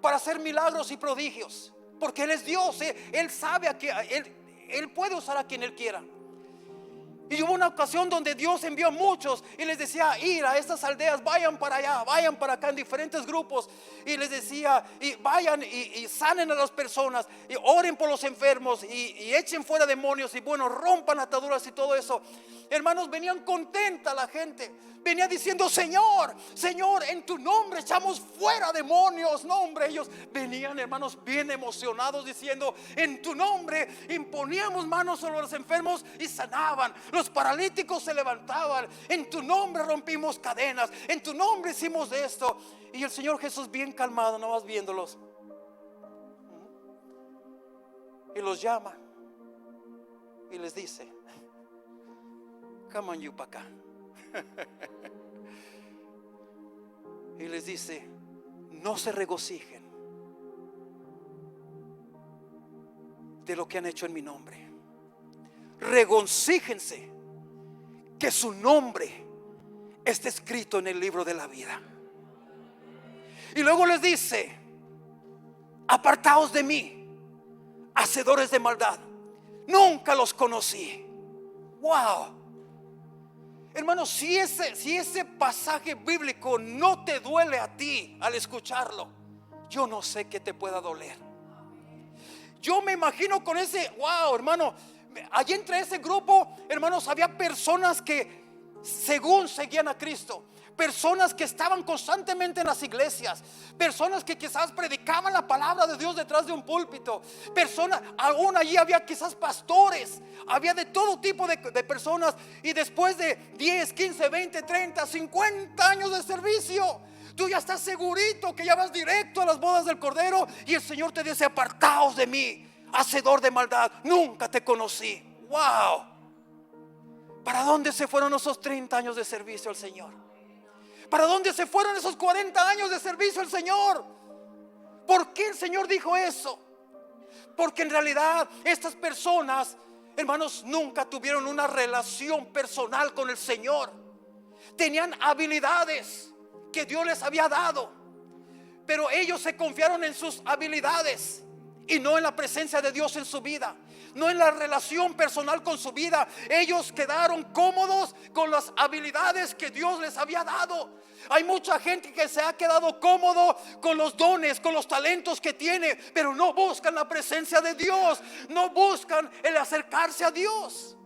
para hacer milagros y prodigios, porque Él es Dios. Él sabe a que Él puede usar a quien Él quiera. Y hubo una ocasión donde Dios envió a muchos y les decía: ir a estas aldeas, vayan para allá, vayan para acá, en diferentes grupos. Y les decía: y vayan y sanen a las personas, y oren por los enfermos, y echen fuera demonios, y bueno, rompan ataduras y todo eso. Hermanos, venían contenta la gente. Venía diciendo: Señor, Señor, en tu nombre echamos fuera demonios. No, hombre, ellos venían, hermanos, bien emocionados, diciendo: en tu nombre imponíamos manos sobre los enfermos y sanaban. Los paralíticos se levantaban. En tu nombre rompimos cadenas. En tu nombre hicimos esto. Y el Señor Jesús, bien calmado, no vas viéndolos, y los llama y les dice: come on, you, para acá. Y les dice: no se regocijen de lo que han hecho en mi nombre. Regocíjense que su nombre está escrito en el libro de la vida. Y luego les dice: apartaos de mí, hacedores de maldad, nunca los conocí. Wow. Hermanos, si ese pasaje bíblico no te duele a ti al escucharlo, yo no sé qué te pueda doler. Yo me imagino con ese, wow, hermano, allí entre ese grupo, hermanos, había personas que según seguían a Cristo, personas que estaban constantemente en las iglesias, personas que quizás predicaban la palabra de Dios detrás de un púlpito, personas, aún allí había quizás pastores, había de todo tipo de personas. Y después de 10, 15, 20, 30, 50 años de servicio, tú ya estás segurito que ya vas directo a las bodas del Cordero, y el Señor te dice: apartaos de mí, hacedor de maldad, nunca te conocí. Wow. ¿Para dónde se fueron esos 30 años de servicio al Señor? ¿Para dónde se fueron esos 40 años de servicio al Señor? ¿Por qué el Señor dijo eso? Porque en realidad estas personas, hermanos, nunca tuvieron una relación personal con el Señor. Tenían habilidades que Dios les había dado, pero ellos se confiaron en sus habilidades y no en la presencia de Dios en su vida, no en la relación personal con su vida. Ellos quedaron cómodos con las habilidades que Dios les había dado. Hay mucha gente que se ha quedado cómodo con los dones, con los talentos que tiene, pero no buscan la presencia de Dios, no buscan el acercarse a Dios.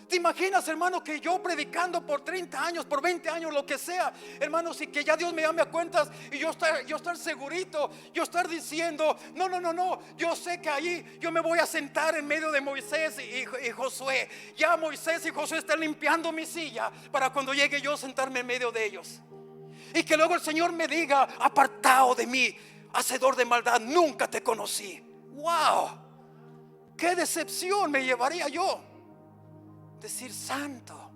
¿Te imaginas, hermano, que yo predicando por 30 años, por 20 años, lo que sea, hermanos, y que ya Dios me llame a cuentas y yo estar segurito, yo estar diciendo: no, yo sé que ahí yo me voy a sentar en medio de Moisés y Josué. Ya Moisés y Josué están limpiando mi silla para cuando llegue yo sentarme en medio de ellos. Y que luego el Señor me diga: apartado de mí, hacedor de maldad, nunca te conocí. Wow, qué decepción me llevaría yo. Decir: santo.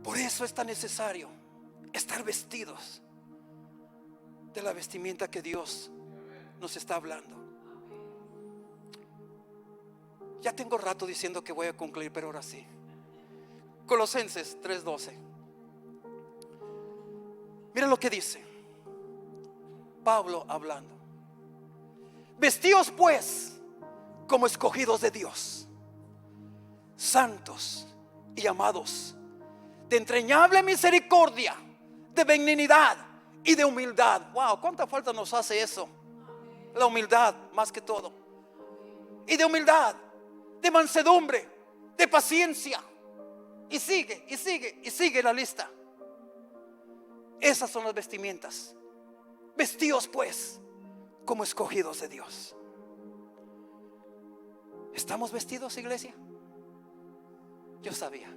Por eso es tan necesario estar vestidos de la vestimenta que Dios nos está hablando. Ya tengo rato diciendo que voy a concluir, pero ahora sí. Colosenses 3:12. Miren lo que dice Pablo hablando: vestíos pues como escogidos de Dios, santos y amados, de entrañable misericordia, de benignidad y de humildad. Wow, cuánta falta nos hace eso. La humildad más que todo. Y de humildad, de mansedumbre, de paciencia. Y sigue la lista. Esas son las vestimentas. Vestíos pues como escogidos de Dios. ¿Estamos vestidos, iglesia? Yo sabía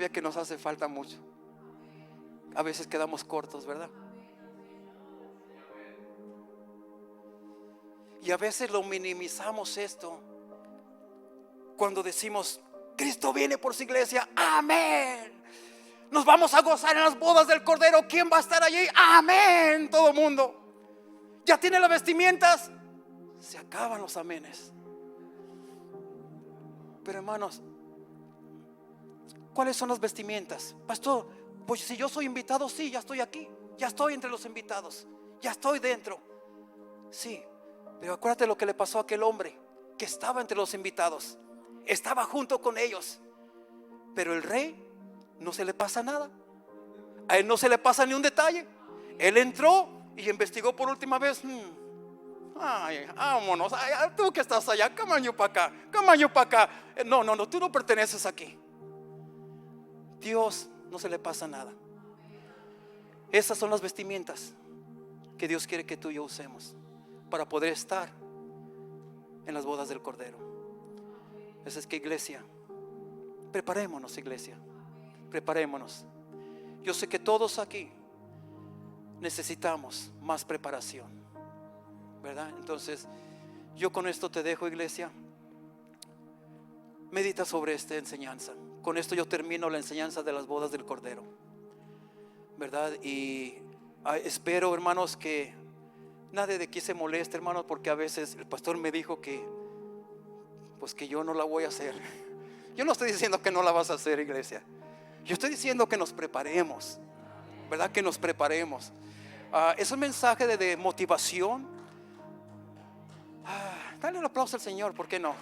que nos hace falta mucho. A veces quedamos cortos, ¿verdad? Y a veces lo minimizamos esto cuando decimos: Cristo viene por su iglesia, amén. Nos vamos a gozar en las bodas del Cordero. ¿Quién va a estar allí? Amén. Todo el mundo. ¿Ya tiene las vestimentas? Se acaban los amenes. Pero hermanos, ¿Cuáles son las vestimentas? Pastor, pues si yo soy invitado, sí, ya estoy aquí, ya estoy entre los invitados, ya estoy dentro. Sí, pero acuérdate lo que le pasó a aquel hombre que estaba entre los invitados, estaba junto con ellos, pero el rey no se le pasa nada, a él no se le pasa ni un detalle. Él entró y investigó por última vez. Ay, vámonos, ay, tú que estás allá, camaño para acá, camaño para acá. No, tú no perteneces aquí. Dios no se le pasa nada. Esas son las vestimentas que Dios quiere que tú y yo usemos para poder estar en las bodas del Cordero. Esa es que, iglesia, preparémonos, iglesia, preparémonos. Yo sé que todos aquí necesitamos más preparación, ¿verdad? Entonces yo con esto te dejo, iglesia. Medita sobre esta enseñanza. Con esto yo termino la enseñanza de las bodas del Cordero, ¿verdad? Y espero, hermanos, que nadie de aquí se moleste, hermanos, porque a veces el pastor me dijo que pues que yo no la voy a hacer. Yo no estoy diciendo que no la vas a hacer, iglesia. Yo estoy diciendo que nos preparemos, ¿verdad? Que nos preparemos. Es un mensaje de motivación. Dale un aplauso al Señor, ¿por qué no?